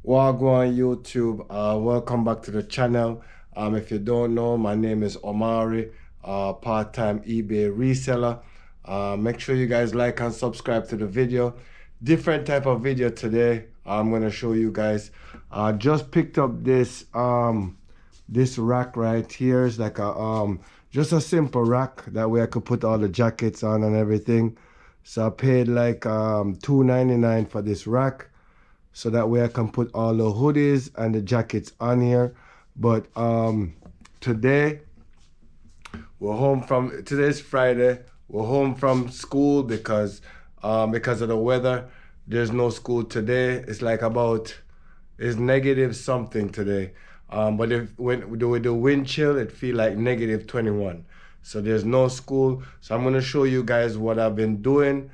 Wagwan YouTube, welcome back to the channel. If you don't know, my name is Omari, part-time eBay reseller. Make sure you guys like and subscribe to the video. Different type of video today. I'm gonna show you guys. Just picked up this this rack right here. It's like a just a simple rack. That way I could put all the jackets on and everything. So I paid like $2.99 for this rack, so that way I can put all the hoodies and the jackets on here. But today we're home from, today's Friday, we're home from school because of the weather. There's no school today. It's like it's negative something today. But with the wind chill, it feel like negative 21. So there's no school. So I'm gonna show you guys what I've been doing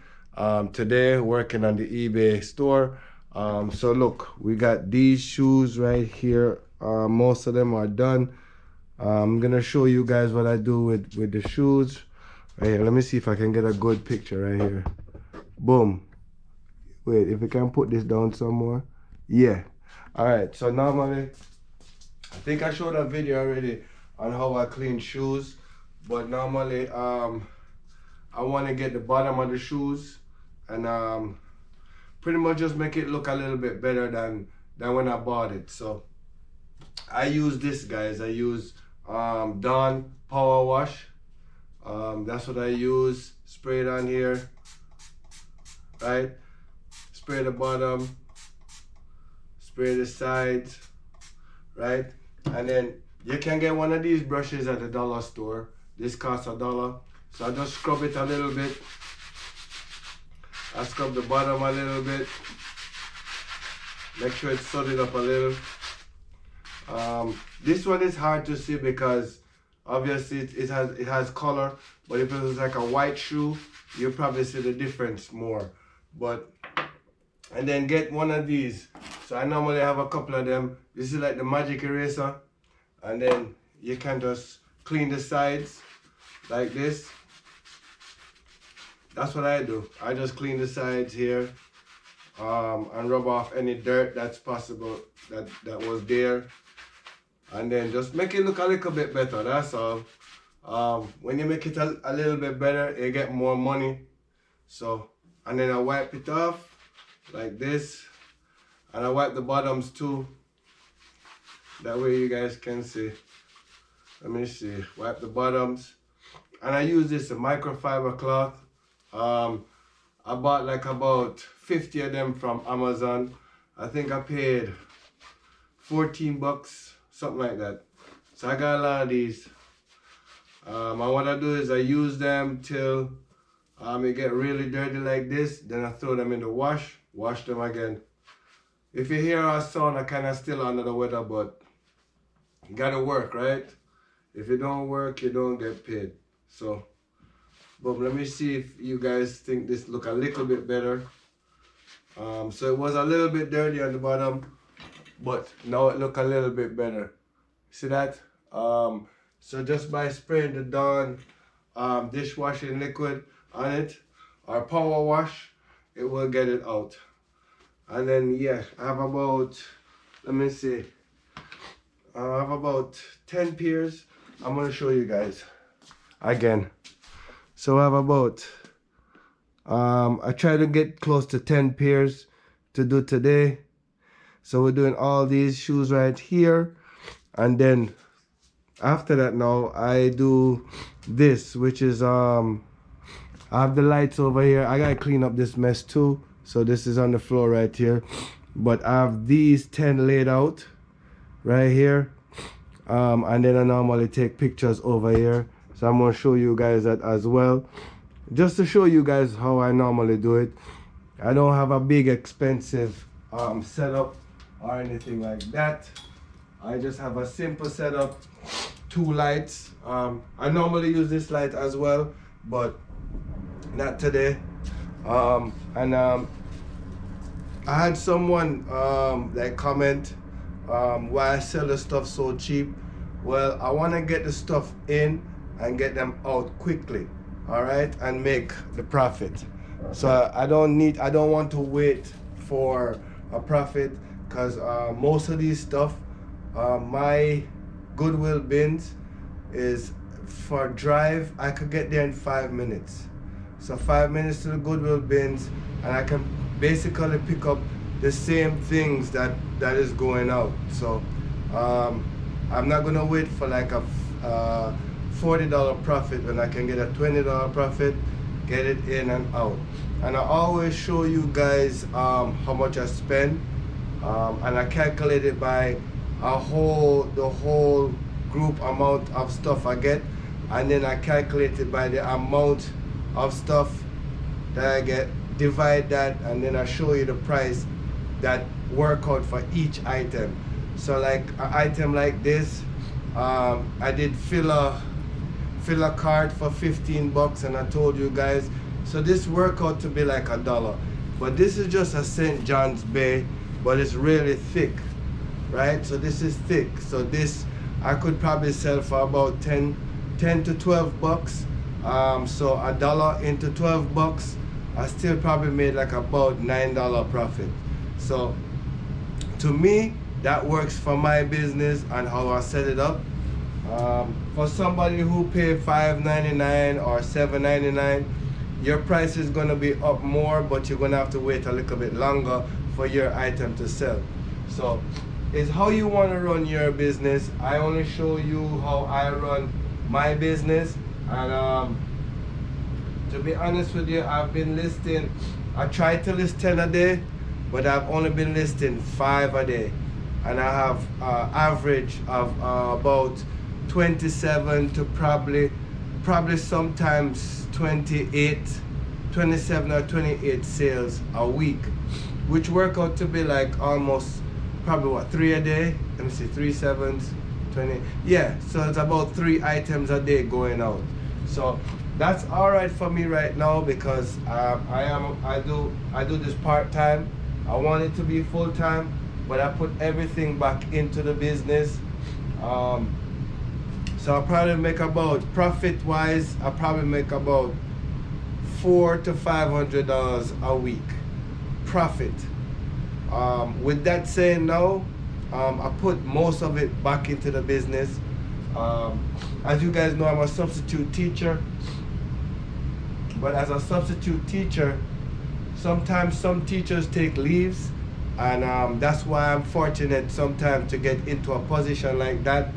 today, working on the eBay store. So look, we got these shoes right here. Most of them are done. I'm gonna show you guys what I do with the shoes. Right here, let me see if I can get a good picture right here. Boom. Wait, if we can put this down somewhere. Yeah. All right, so normally, I think I showed a video already on how I clean shoes, but normally, I wanna get the bottom of the shoes and pretty much just make it look a little bit better than when I bought it. So I use this, guys. I use Dawn Power Wash. That's what I use. Spray it on here, right? Spray the bottom, spray the sides, right? And then you can get one of these brushes at the dollar store. This costs $1. So I just scrub it a little bit. I scrub the bottom a little bit. Make sure it's sudded up a little. This one is hard to see because obviously it has color. But if it was like a white shoe, you probably see the difference more. And then get one of these. So I normally have a couple of them. This is like the magic eraser. And then you can just clean the sides like this. That's what I do. I just clean the sides here and rub off any dirt that's possible that was there. And then just make it look a little bit better, that's all. When you make it a little bit better, you get more money. So, and then I wipe it off like this. And I wipe the bottoms too. That way you guys can see. Let me see, wipe the bottoms. And I use this, a microfiber cloth. I bought like about 50 of them from Amazon. I think I paid 14 bucks, something like that. So I got a lot of these. And what I do is I use them till it get really dirty like this. Then I throw them in the wash them again. If you hear our sound, I kind of still under the weather, but you gotta work, right? If you don't work, you don't get paid. So, but let me see if you guys think this look a little bit better. So it was a little bit dirty on the bottom, but now it look a little bit better. See that? So just by spraying the Dawn dishwashing liquid on it, or power wash, it will get it out. And then yeah, I have about, let me see, I have about 10 pairs. I'm gonna show you guys again. So I have about, I try to get close to 10 pairs to do today. So we're doing all these shoes right here. And then after that now, I do this, which is, I have the lights over here. I gotta clean up this mess too. So this is on the floor right here. But I have these 10 laid out right here. And then I normally take pictures over here. So I'm gonna show you guys that as well. Just to show you guys how I normally do it. I don't have a big expensive setup or anything like that. I just have a simple setup, 2 lights. I normally use this light as well, but not today. I had someone that comment why I sell the stuff so cheap. Well, I want to get the stuff in and get them out quickly, all right, and make the profit. So I don't want to wait for a profit, because most of these stuff, my Goodwill bins is for drive. I could get there in 5 minutes. So 5 minutes to the Goodwill bins, and I can basically pick up the same things that is going out. So I'm not gonna wait for like a $40 profit when I can get a $20 profit, get it in and out. And I always show you guys how much I spend, and I calculate it by the whole group amount of stuff I get, and then I calculate it by the amount of stuff that I get, divide that, and then I show you the price that work out for each item. So like an item like this, I did fill a cart for 15 bucks, and I told you guys, so this worked out to be like $1. But this is just a St. John's Bay, but it's really thick, right? So this is thick. So this I could probably sell for about 10 to 12 bucks. So $1 into 12 bucks, I still probably made like about $9 profit. So to me, that works for my business and how I set it up. For somebody who pay $5.99 or $7.99, your price is gonna be up more, but you're gonna have to wait a little bit longer for your item to sell. So it's how you wanna run your business. I only show you how I run my business. And to be honest with you, I've been listing, I try to list 10 a day, but I've only been listing 5 a day. And I have average of about 27 to probably sometimes 27 or 28 sales a week, which work out to be like almost probably what, 3 a day. Let me see, 3 sevens, 20. Yeah, so it's about 3 items a day going out. So that's all right for me right now, because I do this part-time. I want it to be full-time, but I put everything back into the business. So I'll probably make about, profit-wise, I'll probably make about $400 to $500 a week profit. With that saying now, I put most of it back into the business. As you guys know, I'm a substitute teacher. But as a substitute teacher, sometimes some teachers take leaves, and that's why I'm fortunate sometimes to get into a position like that.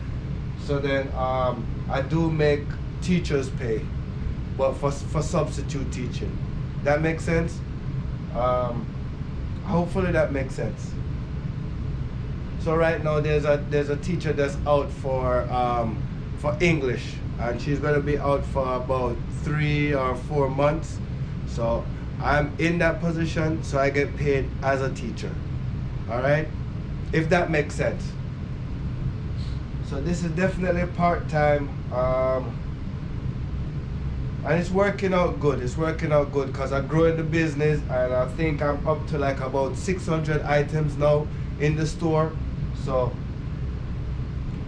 So then I do make teachers pay, but for substitute teaching. That makes sense? Hopefully that makes sense. So right now there's a teacher that's out for English, and she's gonna be out for about 3 or 4 months. So I'm in that position, so I get paid as a teacher. All right, if that makes sense. So this is definitely part-time, and it's working out good. It's working out good because I'm growing the business, and I think I'm up to like about 600 items now in the store. So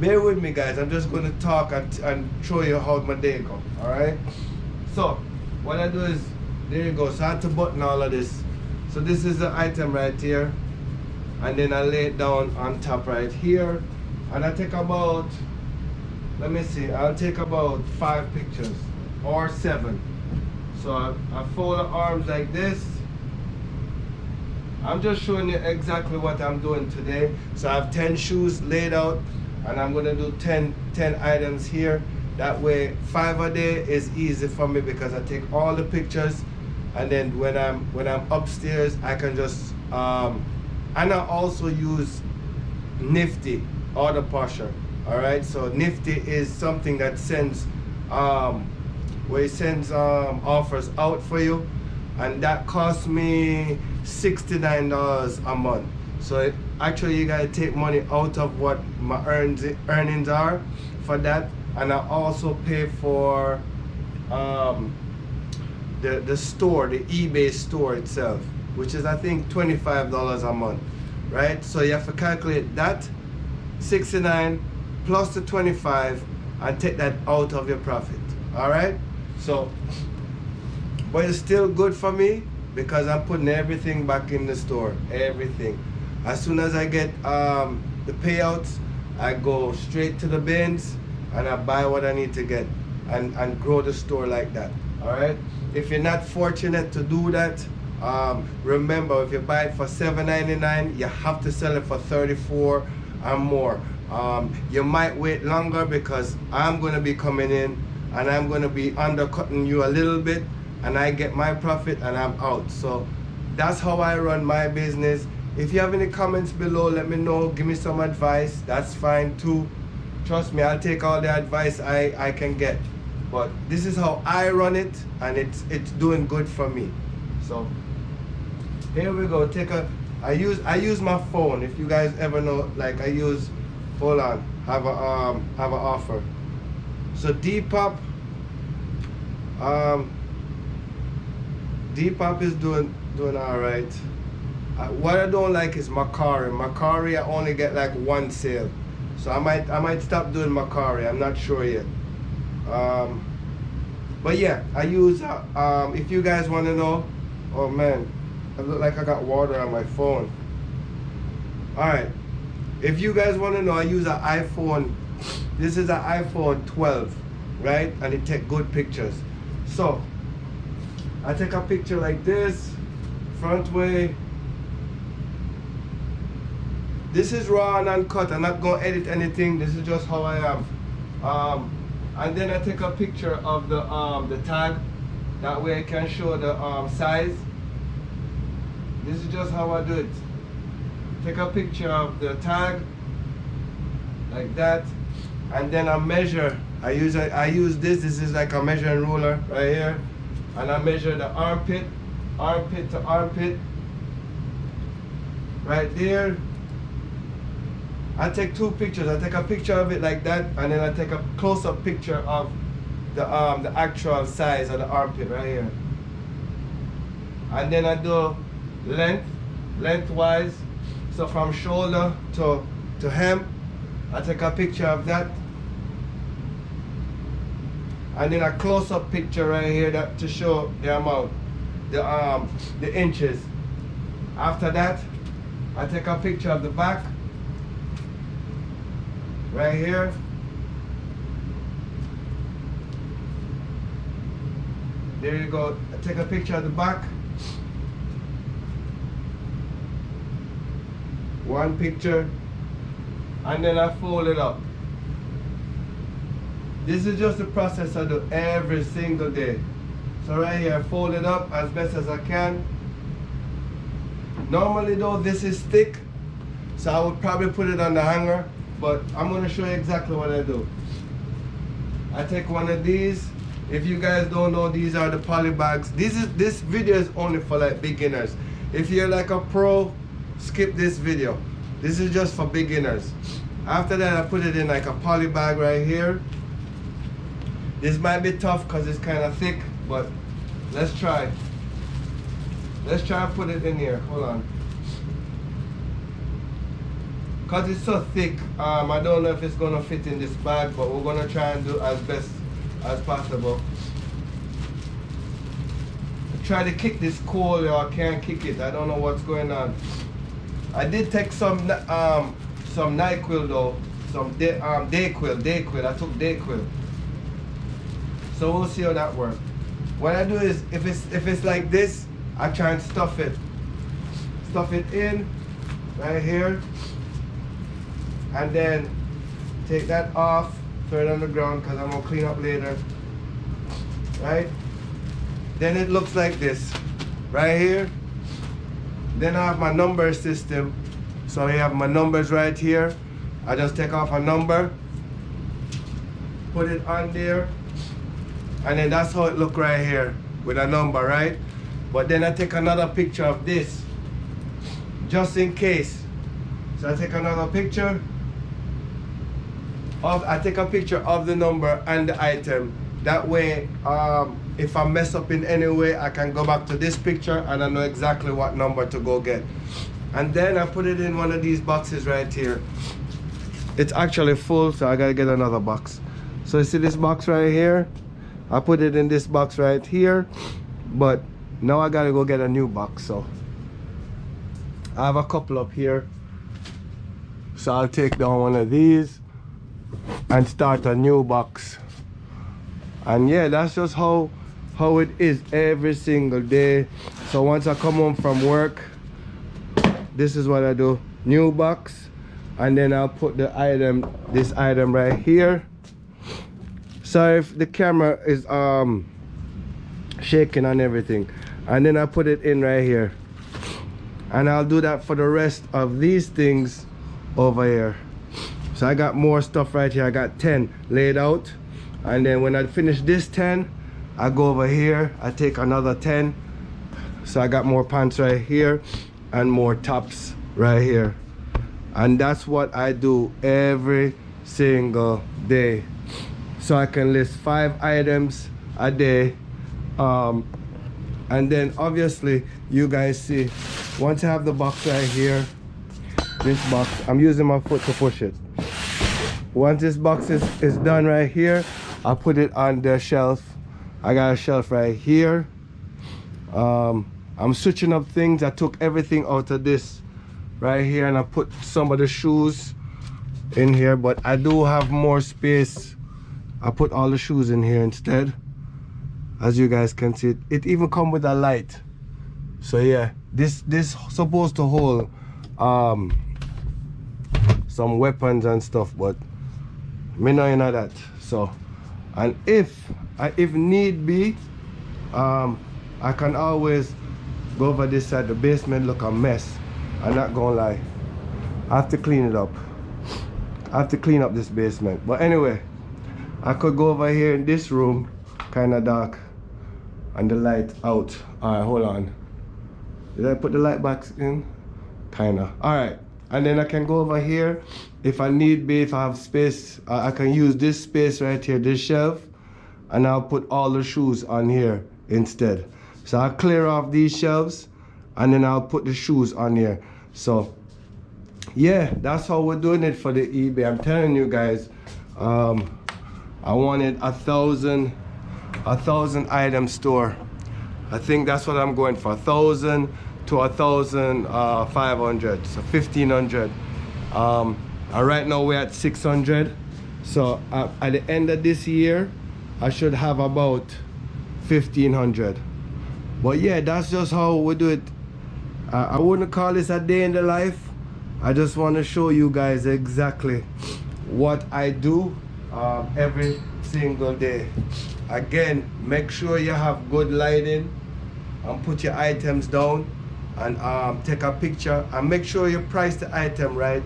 bear with me, guys. I'm just going to talk and show you how my day goes. All right. So what I do is, there you go. So I had to button all of this. So this is the item right here, and then I lay it down on top right here. And I take about, let me see, I'll take about 5 pictures or 7. So I fold the arms like this. I'm just showing you exactly what I'm doing today. So I have 10 shoes laid out, and I'm gonna do 10 items here. That way 5 a day is easy for me, because I take all the pictures, and then when I'm upstairs, I can just, and I also use Nifty order pusher. All right, so Nifty is something that sends where it sends offers out for you, and that costs me $69 a month. So actually you gotta take money out of what my earnings are for that, and I also pay for the store, the eBay store itself, which is I think $25 a month, right? So you have to calculate that 69 plus the 25 and take that out of your profit. All right, so but it's still good for me because I'm putting everything back in the store, everything. As soon as I get the payouts, I go straight to the bins and I buy what I need to get and grow the store like that. All right. If you're not fortunate to do that, remember, if you buy it for $7.99, you have to sell it for $34 or more. You might wait longer because I'm going to be coming in and I'm going to be undercutting you a little bit, and I get my profit and I'm out. So that's how I run my business. If you have any comments below, let me know. Give me some advice. That's fine too. Trust me, I'll take all the advice I can get. But this is how I run it, and it's doing good for me. So here we go. I use my phone. If you guys ever know, like I use, hold on, have an offer. So Depop, Depop is doing all right. What I don't like is Mercari. Mercari, I only get like one sale, so I might stop doing Mercari. I'm not sure yet. But yeah, I use. If you guys want to know, oh man, I look like I got water on my phone. All right, if you guys want to know, I use an iPhone. This is an iPhone 12, right? And it take good pictures. So I take a picture like this, front way. This is raw and uncut. I'm not gonna edit anything. This is just how I am. And then I take a picture of the tag. That way I can show the size. This is just how I do it. Take a picture of the tag like that, and then I measure. I use this. This is like a measuring ruler right here, and I measure the armpit to armpit right there. I take two pictures. I take a picture of it like that, and then I take a close-up picture of the actual size of the armpit right here. And then I do lengthwise. So from shoulder to hem, I take a picture of that. And then a close-up picture right here to show the amount, the inches. After that, I take a picture of the back. Right here. There you go. I take a picture of the back. One picture. And then I fold it up. This is just the process I do every single day. So right here, I fold it up as best as I can. Normally though, this is thick, so I would probably put it on the hanger. But I'm going to show you exactly what I do. I take one of these. If you guys don't know, these are the poly bags. This video is only for like beginners. If you're like a pro, skip this video. This is just for beginners. After that, I put it in like a poly bag right here. This might be tough because it's kind of thick, but let's try. Let's try and put it in here. Hold on. Because it's so thick, I don't know if it's going to fit in this bag, but we're going to try and do as best as possible. I try to kick this coal, or I can't kick it. I don't know what's going on. I did take some NyQuil though, some Dayquil. I took Dayquil. So we'll see how that works. What I do is, if it's like this, I try and stuff it in right here. And then take that off, throw it on the ground because I'm going to clean up later. Right? Then it looks like this. Right here. Then I have my number system. So I have my numbers right here. I just take off a number, put it on there, and then that's how it look right here with a number, right? But then I take another picture of this, just in case. So I take another picture. I take a picture of the number and the item. That way, if I mess up in any way, I can go back to this picture and I know exactly what number to go get. And then I put it in one of these boxes right here. It's actually full, so I gotta get another box. So you see this box right here? I put it in this box right here, but now I gotta go get a new box. So I have a couple up here, so I'll take down one of these and start a new box. And yeah, that's just how it is every single day. So once I come home from work, this is what I do: new box, and then I'll put the item, this item right here. So if the camera is shaking and everything, and then I put it in right here, and I'll do that for the rest of these things over here. So I got more stuff right here. I got 10 laid out, and then when I finish this 10, I go over here, I take another 10. So I got more pants right here and more tops right here. And that's what I do every single day. So I can list 5 items a day. And then obviously you guys see, once I have the box right here, this box, I'm using my foot to push it. Once this box is done right here, I put it on the shelf. I got a shelf right here. I'm switching up things. I took everything out of this right here, and I put some of the shoes in here, but I do have more space. I put all the shoes in here instead. As you guys can see, it even come with a light. So yeah, this supposed to hold some weapons and stuff, but me know that. So, and if need be, I can always go over this side. The basement look a mess. I'm not gonna lie, I have to clean it up. I have to clean up this basement. But anyway, I could go over here in this room, kind of dark, and the light out. All right, hold on. Did I put the light back in? Kinda. All right, and then I can go over here if I need be. If I have space, I can use this space right here, this shelf, and I'll put all the shoes on here instead. So I'll clear off these shelves, and then I'll put the shoes on here. So yeah, that's how we're doing it for the eBay. I'm telling you guys, I wanted a 1,000 item store. I think that's what I'm going for, 1,000 to 1,500, so 1,500. Right now we're at 600. So at the end of this year, I should have about 1,500. But yeah, that's just how we do it. I wouldn't call this a day in the life. I just want to show you guys exactly what I do every single day. Again, make sure you have good lighting and put your items down and take a picture and make sure you price the item right.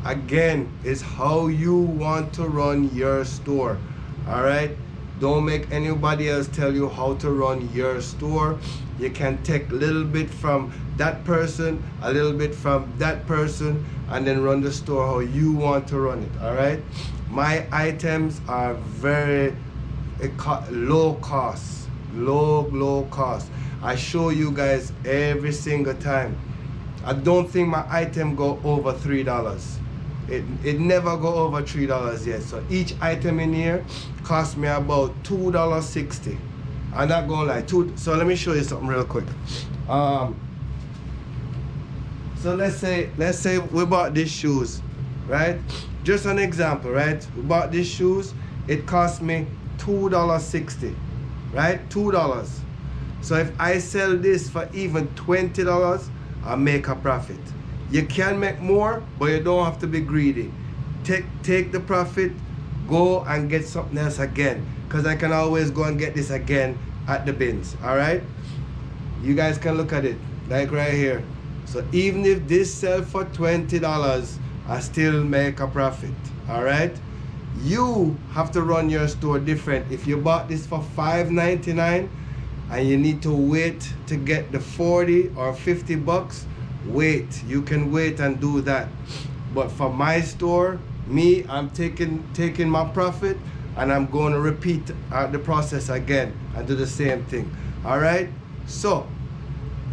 Again, it's how you want to run your store. All right, don't make anybody else tell you how to run your store. You can take a little bit from that person, a little bit from that person, and then run the store how you want to run it. All right, my items are very low cost. I show you guys every single time. I don't think my item go over $3. It never go over $3 yet. So each item in here cost me about $2.60. I'm not gonna lie. So let me show you something real quick. So let's say we bought these shoes, right? Just an example, right? We bought these shoes. It cost me $2.60, right? $2. So if I sell this for even $20, I make a profit. You can make more, but you don't have to be greedy. Take the profit, go and get something else again, because I can always go and get this again at the bins. All right, you guys can look at it like right here. So even if this sells for $20, I still make a profit. All right, you have to run your store different. If you bought this for $5.99 and you need to wait to get the 40 or 50 bucks, wait. You can wait and do that. But for my store, me, I'm taking my profit and I'm going to repeat the process again and do the same thing. All right, so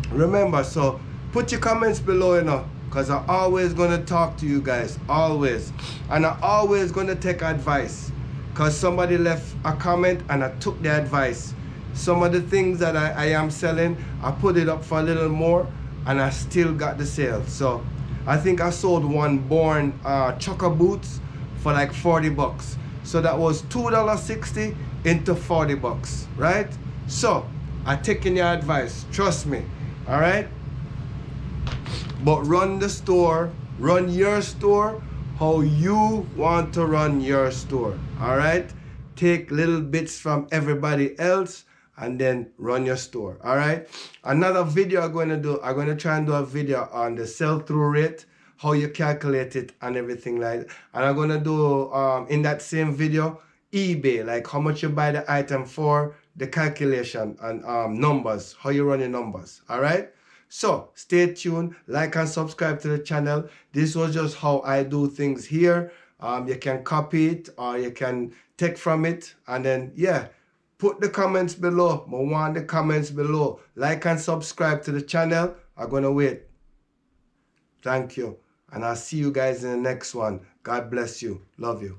remember, so put your comments below, you know, because I'm always going to talk to you guys, always. And I'm always going to take advice, because somebody left a comment and I took the advice. Some of the things that I am selling, I put it up for a little more, and I still got the sale. So I think I sold one Born Chukka boots for like 40 bucks. So that was $2.60 into 40 bucks, right? So I taking your advice, trust me, all right? But run the store, run your store how you want to run your store, all right? Take little bits from everybody else and then run your store, all right? Another video I'm going to try and do a video on the sell-through rate, how you calculate it and everything like that. And I'm going to do, in that same video, eBay, like how much you buy the item for, the calculation and numbers, how you run your numbers, all right? So stay tuned, like and subscribe to the channel. This was just how I do things here. You can copy it or you can take from it, and then yeah, put the comments below. I want the comments below. Like and subscribe to the channel. I'm gonna wait. Thank you, and I'll see you guys in the next one. God bless you. Love you.